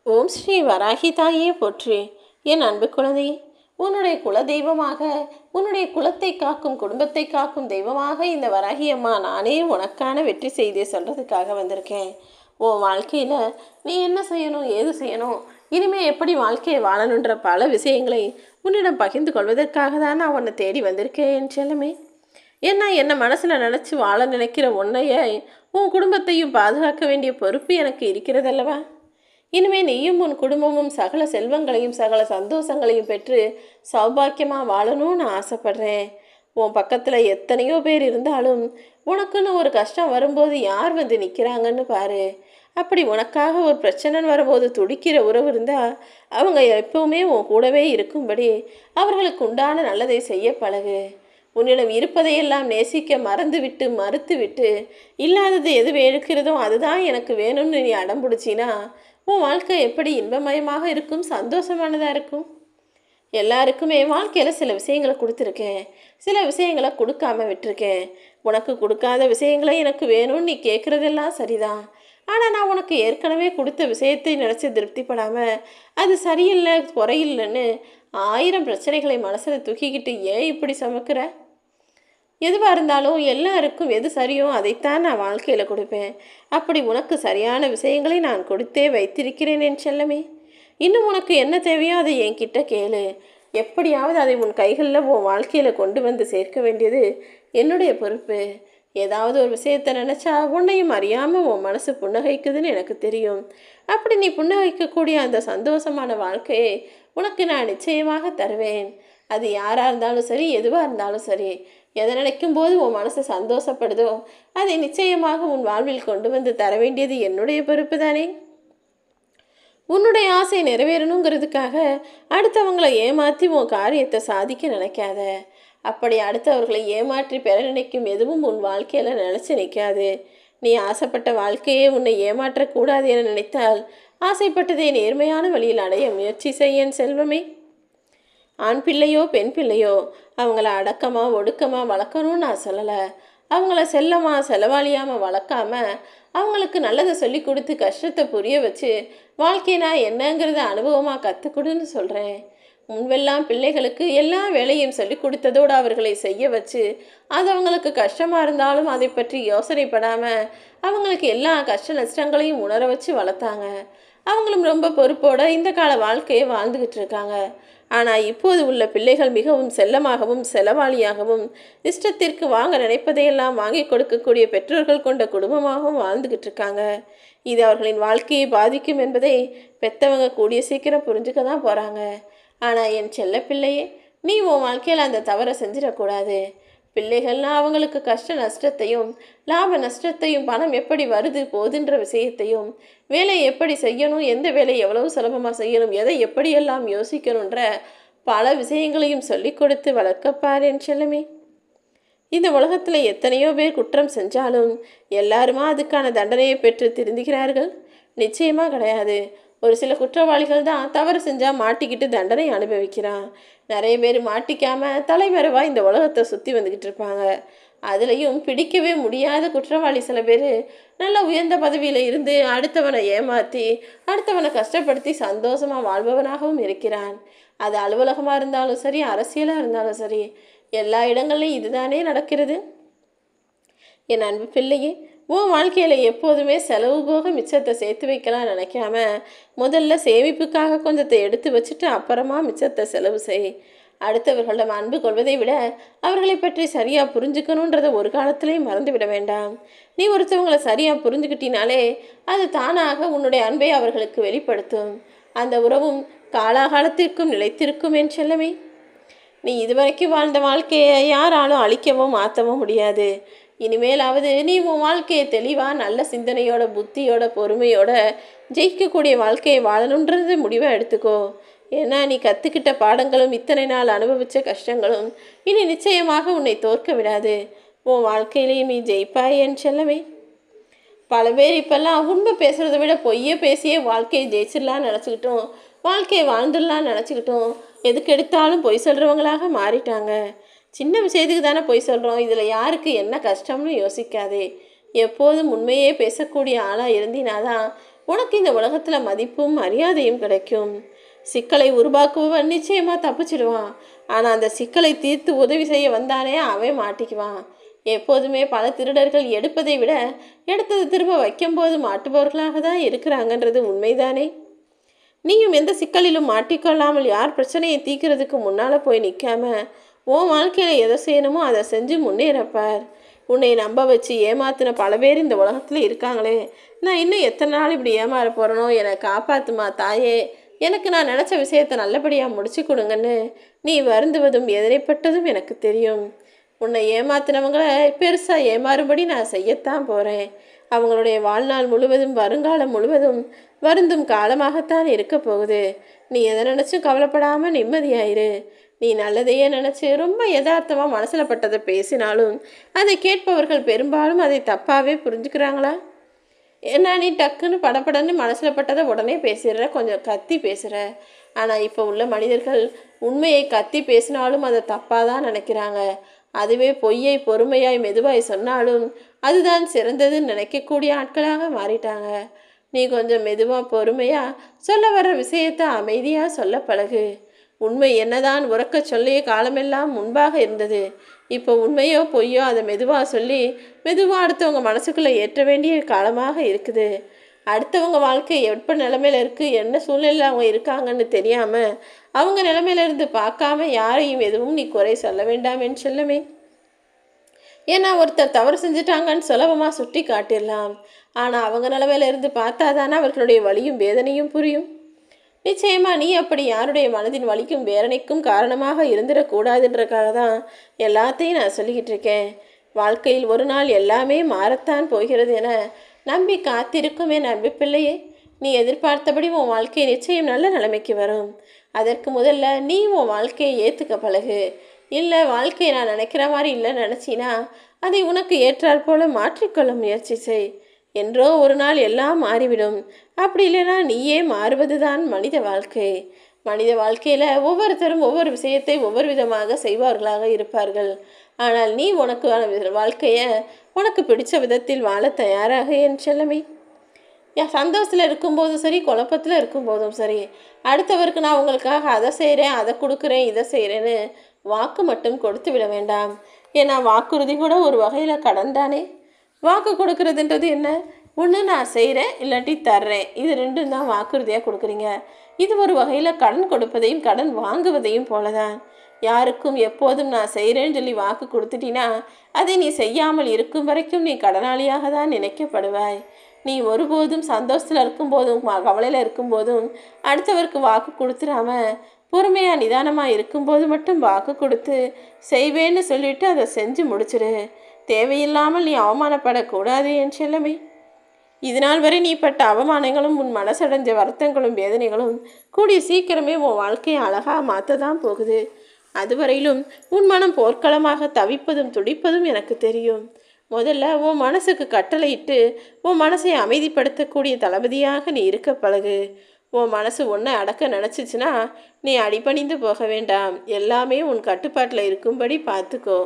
ஓம் ஸ்ரீ வராகி தாயே போற்றி. என் அன்பு குழந்தையே, உன்னுடைய குல தெய்வமாக, உன்னுடைய குலத்தை காக்கும், குடும்பத்தை காக்கும் தெய்வமாக இந்த வராகி அம்மா நானே உனக்கான வெற்றி செய்தியை சொல்கிறதுக்காக வந்திருக்கேன். உன் வாழ்க்கையில் நீ என்ன செய்யணும், ஏது செய்யணும், இனிமேல் எப்படி வாழ்க்கையை வாழணுன்ற பல விஷயங்களை உன்னிடம் பகிர்ந்து கொள்வதற்காக தான் நான் உன்னை தேடி வந்திருக்கேன் என் செல்லமே. என்ன மனசில் நினச்சி வாழ நினைக்கிற உன்னையே உன் குடும்பத்தையும் பாதுகாக்க வேண்டிய பொறுப்பு எனக்கு இருக்கிறதல்லவா? இனிமே நீயும் உன் குடும்பமும் சகல செல்வங்களையும் சகல சந்தோஷங்களையும் பெற்று சௌபாக்கியமாக வாழணும்னு ஆசைப்படுறேன். உன் பக்கத்தில் எத்தனையோ பேர் இருந்தாலும் உனக்குன்னு ஒரு கஷ்டம் வரும்போது யார் வந்து நிற்கிறாங்கன்னு பாரு. அப்படி உனக்காக ஒரு பிரச்சனைன்னு வரும்போது துடிக்கிற உறவு இருந்தால் அவங்க எப்பவுமே உன் கூடவே இருக்கும்படி அவர்களுக்கு உண்டான நல்லதை செய்ய பழகு. உன்னிடம் இருப்பதையெல்லாம் நேசிக்க மறுத்து விட்டு இல்லாதது எது இருக்கிறதோ அதுதான் எனக்கு வேணும்னு நீ அடம்பிடிச்சின்னா உன் வாழ்க்கை எப்படி இன்பமயமாக இருக்கும், சந்தோஷமானதாக இருக்கும். எல்லாருக்குமே வாழ்க்கையில் சில விஷயங்களை கொடுத்துருக்கேன், சில விஷயங்களை கொடுக்காம விட்டுருக்கேன். உனக்கு கொடுக்காத விஷயங்களை எனக்கு வேணும்னு நீ கேட்குறதெல்லாம் சரிதான். ஆனால் நான் உனக்கு ஏற்கனவே கொடுத்த விஷயத்தை நினச்சி திருப்திப்படாமல் அது சரியில்லை குறையில்லைன்னு 1000 பிரச்சனைகளை மனசில் தூக்கிக்கிட்டு ஏன் இப்படி சமைக்கிற? எதுவாக இருந்தாலும் எல்லாருக்கும் எது சரியோ அதைத்தான் நான் வாழ்க்கையில் கொடுப்பேன். அப்படி உனக்கு சரியான விஷயங்களை நான் கொடுத்தே வைத்திருக்கிறேன் என் செல்லமே. இன்னும் உனக்கு என்ன தேவையோ அதை என்கிட்ட கேளு. எப்படியாவது அதை உன் கைகளில் உன் வாழ்க்கையில் கொண்டு வந்து சேர்க்க வேண்டியது என்னுடைய பொறுப்பு. ஏதாவது ஒரு விஷயத்தை நினச்சா உன்னையும் அறியாமல் உன் மனசு புன்னகைக்குதுன்னு எனக்கு தெரியும். அப்படி நீ புன்னகைக்கக்கூடிய அந்த சந்தோஷமான வாழ்க்கையை உனக்கு நான் நிச்சயமாக தருவேன். அது யாராக இருந்தாலும் சரி, எதுவாக இருந்தாலும் சரி, எதை நினைக்கும் போது உன் மனசு சந்தோஷப்படுதோ அதை நிச்சயமாக உன் வாழ்வில் கொண்டு வந்து தர வேண்டியது என்னுடைய பொறுப்பு தானே. உன்னுடைய ஆசை நிறைவேறணுங்கிறதுக்காக அடுத்தவங்களை ஏமாற்றி உன் காரியத்தை சாதிக்க நினைக்காத. அப்படி அடுத்தவர்களை ஏமாற்றி பெற நினைக்கும் எதுவும் உன் வாழ்க்கையில் நினச்சி நிற்காது. நீ ஆசைப்பட்ட வாழ்க்கையே உன்னை ஏமாற்றக்கூடாது என நினைத்தால் ஆசைப்பட்டதை நேர்மையான வழியில் அடைய முயற்சி செய்யன் செல்வமே. ஆண் பிள்ளையோ பெண் பிள்ளையோ அவங்கள அடக்கமாக ஒடுக்கமாக வளர்க்கணும்னு நான் சொல்லலை. அவங்கள செலவாளியாமல் வளர்க்காம அவங்களுக்கு நல்லதை சொல்லி கொடுத்து கஷ்டத்தை புரிய வச்சு வாழ்க்கைனா என்னங்கிறத அனுபவமாக கற்றுக்கொடுன்னு சொல்கிறேன். முன்பெல்லாம் பிள்ளைகளுக்கு எல்லா வேலையும் சொல்லி கொடுத்ததோடு அவர்களை செய்ய வச்சு அது அவங்களுக்கு கஷ்டமாக இருந்தாலும் அதை பற்றி யோசனைப்படாமல் அவங்களுக்கு எல்லா கஷ்ட நஷ்டங்களையும் உணர வச்சு வளர்த்தாங்க. அவங்களும் ரொம்ப பொறுப்போடு இந்த கால வாழ்க்கையை வாழ்ந்துக்கிட்டு இருக்காங்க. ஆனால் இப்போது உள்ள பிள்ளைகள் மிகவும் செல்லமாகவும் செலவாளியாகவும் இஷ்டத்திற்கு வாங்க நினைப்பதையெல்லாம் வாங்கி கொடுக்கக்கூடிய பெற்றோர்கள் கொண்ட குடும்பமாகவும் வாழ்ந்துக்கிட்டு இருக்காங்க. இது அவர்களின் வாழ்க்கையை பாதிக்கும் என்பதை பெற்றவங்க கூடிய சீக்கிரம் புரிஞ்சுக்க தான் போகிறாங்க. ஆனால் என் செல்ல பிள்ளையே, நீ உன் வாழ்க்கையில் அந்த தவறை செஞ்சிடக்கூடாது. பிள்ளைகள்னால் அவங்களுக்கு கஷ்ட நஷ்டத்தையும் லாப நஷ்டத்தையும் பணம் எப்படி வருது போகுதுன்ற விஷயத்தையும் வேலையை எப்படி செய்யணும், எந்த வேலையை எவ்வளவு சுலபமாக செய்யணும், எதை எப்படியெல்லாம் யோசிக்கணுன்ற பல விஷயங்களையும் சொல்லி கொடுத்து வளர்க்கப்பார் என் செல்லமே. இந்த உலகத்தில் எத்தனையோ பேர் குற்றம் செஞ்சாலும் எல்லாருமா அதுக்கான தண்டனையை பெற்று திருந்துகிறார்கள்? நிச்சயமாக கிடையாது. ஒரு சில குற்றவாளிகள் தான் தவறு செஞ்சால் மாட்டிக்கிட்டு தண்டனை அனுபவிக்கிறான். நிறைய பேர் மாட்டிக்காமல் தலைமறைவாக இந்த உலகத்தை சுற்றி வந்துக்கிட்டு இருப்பாங்க. அதுலேயும் பிடிக்கவே முடியாத குற்றவாளி சில பேர் நல்ல உயர்ந்த பதவியில் இருந்து அடுத்தவனை ஏமாற்றி அடுத்தவனை கஷ்டப்படுத்தி சந்தோஷமாக வாழ்பவனாகவும் இருக்கிறான். அது அலுவலகமாக இருந்தாலும் சரி, அரசியலாக இருந்தாலும் சரி, எல்லா இடங்கள்லையும் இதுதானே நடக்கிறது. என் அன்பு பிள்ளையே, உன் வாழ்க்கையில் எப்போதுமே செலவு போக மிச்சத்தை சேர்த்து வைக்கலாம் நினைக்காம முதல்ல சேமிப்புக்காக கொஞ்சத்தை எடுத்து வச்சுட்டு அப்புறமா மிச்சத்தை செலவு செய். அடுத்தவர்களிடம் அன்பு கொள்வதை விட அவர்களை பற்றி சரியாக புரிஞ்சுக்கணுன்றதை ஒரு காலத்திலையும் மறந்து விட வேண்டாம். நீ ஒருத்தவங்களை சரியாக புரிஞ்சுக்கிட்டினாலே அது தானாக உன்னுடைய அன்பை அவர்களுக்கு வெளிப்படுத்தும். அந்த உறவும் காலாகாலத்திற்கும் நிலைத்திருக்கும் என் செல்லமே. நீ இதுவரைக்கும் வாழ்ந்த வாழ்க்கையை யாராலும் அழிக்கவோ மாற்றவோ முடியாது. இனிமேலாவது நீ உன் வாழ்க்கையை தெளிவாக நல்ல சிந்தனையோட புத்தியோட பொறுமையோட ஜெயிக்கக்கூடிய வாழ்க்கையை வாழணுன்றது முடிவை எடுத்துக்கோ. ஏன்னா நீ கற்றுக்கிட்ட பாடங்களும் இத்தனை நாள் அனுபவித்த கஷ்டங்களும் இனி நிச்சயமாக உன்னை தோற்க விடாது. உன் வாழ்க்கையிலேயும் நீ ஜெயிப்பாய் என் செல்லமே. பல பேர் இப்போல்லாம் உண்மை பேசுகிறத விட பொய்யை பேசியே வாழ்க்கையை ஜெயிச்சிடலான்னு நினச்சிக்கிட்டோம், வாழ்க்கையை வாழ்ந்துடலான்னு நினச்சிக்கிட்டோம், எதுக்கு எடுத்தாலும் பொய் சொல்கிறவங்களாக மாறிட்டாங்க. சின்ன விஷயத்துக்கு தானே பொய் சொல்கிறோம், இதில் யாருக்கு என்ன கஷ்டம்னு யோசிக்காதே. எப்போதும் உண்மையே பேசக்கூடிய ஆளாக இருந்தினாதான் உனக்கு இந்த உலகத்தில் மதிப்பும் மரியாதையும் கிடைக்கும். சிக்கலை உருவாக்குபவன் நிச்சயமாக தப்பிச்சிடுவான். ஆனால் அந்த சிக்கலை தீர்த்து உதவி செய்ய வந்தானே அவன் மாட்டிக்குவான். எப்போதுமே பல திருடர்கள் எடுப்பதை விட எடுத்தது திரும்ப வைக்கும்போது மாட்டுபவர்களாக தான் இருக்கிறாங்கன்றது உண்மைதானே? நீயும் எந்த சிக்கலிலும் மாட்டிக்கொள்ளாமல் யார் பிரச்சனையை தீர்க்கிறதுக்கு முன்னால் போய் நிற்காம உன் வாழ்க்கையில் எதை செய்யணுமோ அதை செஞ்சு முன்னேறப்பார். உன்னை நம்ப வச்சு ஏமாத்தின பல பேர் இந்த உலகத்தில் இருக்காங்களே. நான் இன்னும் எத்தனை நாள் இப்படி ஏமாற போகிறனோ, என்னை காப்பாற்றுமா தாயே, எனக்கு நான் நினச்ச விஷயத்தை நல்லபடியாக முடிச்சு கொடுங்கன்னு நீ வருந்துவதும் எதிரைப்பட்டதும் எனக்கு தெரியும். உன்னை ஏமாத்தினவங்களை பெருசாக ஏமாறும்படி நான் செய்யத்தான் போகிறேன். அவங்களுடைய வாழ்நாள் முழுவதும் வருங்காலம் முழுவதும் வருந்தும் காலமாகத்தான் இருக்க போகுது. நீ எதை நினச்சும் கவலைப்படாமல் நிம்மதியாயிரு. நீ நல்லதையே நினச்சி ரொம்ப யதார்த்தமாக மனசில் பட்டதை பேசினாலும் அதை கேட்பவர்கள் பெரும்பாலும் அதை தப்பாகவே புரிஞ்சுக்கிறாங்களா? ஏன்னா நீ டக்குன்னு படப்படன்னு மனசில் பட்டதை உடனே பேசிடுற, கொஞ்சம் கத்தி பேசுகிற. ஆனால் இப்போ உள்ள மனிதர்கள் உண்மையை கத்தி பேசினாலும் அதை தப்பாக தான் நினைக்கிறாங்க. அதுவே பொய்யை பொறுமையாய் மெதுவாய் சொன்னாலும் அதுதான் சிறந்ததுன்னு நினைக்கக்கூடிய ஆட்களாக மாறிட்டாங்க. நீ கொஞ்சம் மெதுவாக பொறுமையாக சொல்ல வர்ற விஷயத்தை அமைதியாக சொல்ல பழகு. உண்மை என்னதான் உறக்க சொல்லிய காலமெல்லாம் முன்பாக இருந்தது. இப்போ உண்மையோ பொய்யோ அதை மெதுவாக சொல்லி மெதுவாக அடுத்தவங்க மனசுக்குள்ளே ஏற்ற வேண்டிய காலமாக இருக்குது. அடுத்தவங்க வாழ்க்கை எப்போ நிலைமையில இருக்குது, என்ன சூழ்நிலையில் அவங்க இருக்காங்கன்னு தெரியாமல் அவங்க நிலைமையிலேருந்து பார்க்காம யாரையும் எதுவும் நீ குறை சொல்ல வேண்டாம் என் செல்லமே. ஏன்னா ஒருத்தர் தவறு செஞ்சுட்டாங்கன்னு சுலபமாக சுட்டி காட்டிடலாம். ஆனால் அவங்க நிலைமையிலேருந்து பார்த்தா தானே அவர்களுடைய வலியும் வேதனையும் புரியும். நிச்சயமா நீ அப்படி யாருடைய மனதின் வலிக்கும் வேதனைக்கும் காரணமாக இருந்துடக்கூடாதுன்றக்காக தான் எல்லாத்தையும் நான் சொல்லிக்கிட்டு இருக்கேன். வாழ்க்கையில் ஒரு நாள் எல்லாமே மாறத்தான் போகிறது என நம்பி காத்திருக்கும் என் அன்பு பிள்ளையே. நீ எதிர்பார்த்தபடி உன் வாழ்க்கை நிச்சயம் நல்ல நிலைமைக்கு வரும். அதற்கு முதல்ல நீ உன் வாழ்க்கையை ஏற்றுக்க பழகு. இல்லை வாழ்க்கையை நான் நினைக்கிற மாதிரி இல்லைன்னு நினச்சினா அதை உனக்கு ஏற்றாற் போல மாற்றிக்கொள்ள முயற்சி செய். என்றோ ஒரு நாள் எல்லாம் மாறிவிடும். அப்படி இல்லைனா நீயே மாறுவது தான் மனித வாழ்க்கை. மனித வாழ்க்கையில் ஒவ்வொருத்தரும் ஒவ்வொரு விஷயத்தை ஒவ்வொரு விதமாக செய்வார்களாக இருப்பார்கள். ஆனால் நீ உனக்கு வாழ்க்கையை உனக்கு பிடிச்ச விதத்தில் வாழ தயாராக என் செல்லமே. சந்தோஷத்தில் இருக்கும்போதும் சரி, குழப்பத்தில் இருக்கும்போதும் சரி, அடுத்தவருக்கு நான் உங்களுக்காக அதை செய்கிறேன், அதை கொடுக்குறேன், இதை செய்கிறேன்னு வாக்கு மட்டும் கொடுத்து விட வேண்டாம். ஏன்னா வாக்குறுதி கூட ஒரு வகையில் கடன் தானே. வாக்கு கொடுக்கறதுன்றது என்ன? ஒன்று நான் செய்கிறேன், இல்லாட்டி தர்றேன், இது ரெண்டும் தான் வாக்குறுதியாக கொடுக்குறீங்க. இது ஒரு வகையில் கடன் கொடுப்பதையும் கடன் வாங்குவதையும் போல தான். யாருக்கும் எப்போதும் நான் செய்கிறேன்னு சொல்லி வாக்கு கொடுத்துட்டினா அதை நீ செய்யாமல் இருக்கும் வரைக்கும் நீ கடனாளியாக தான் நினைக்கப்படுவாய். நீ ஒருபோதும் சந்தோஷத்தில் இருக்கும்போதும் கவலையில் இருக்கும்போதும் அடுத்தவருக்கு வாக்கு கொடுத்துடாம பொறுமையாக நிதானமாக இருக்கும்போது மட்டும் வாக்கு கொடுத்து செய்வேன்னு சொல்லிட்டு அதை செஞ்சு முடிச்சிடு. தேவையில்லாமல் நீ அவமானப்படக்கூடாது என் செல்லமே. இதனால் வரை நீ பட்ட அவமானங்களும் உன் மனசடைஞ்ச வருத்தங்களும் வேதனைகளும் கூடிய சீக்கிரமே உன் வாழ்க்கையை அழகாக மாற்ற தான் போகுது. அதுவரையிலும் உன் மனம் போர்க்களமாக தவிப்பதும் துடிப்பதும் எனக்கு தெரியும். முதல்ல உன் மனசுக்கு கட்டளையிட்டு உன் மனசை அமைதிப்படுத்தக்கூடிய தளபதியாக நீ இருக்க பழகு. உன் மனசு ஒன்றை அடக்க நினச்சிச்சுன்னா நீ அடிபணிந்து போக வேண்டாம். எல்லாமே உன் கட்டுப்பாட்டில் இருக்கும்படி பார்த்துக்கோ.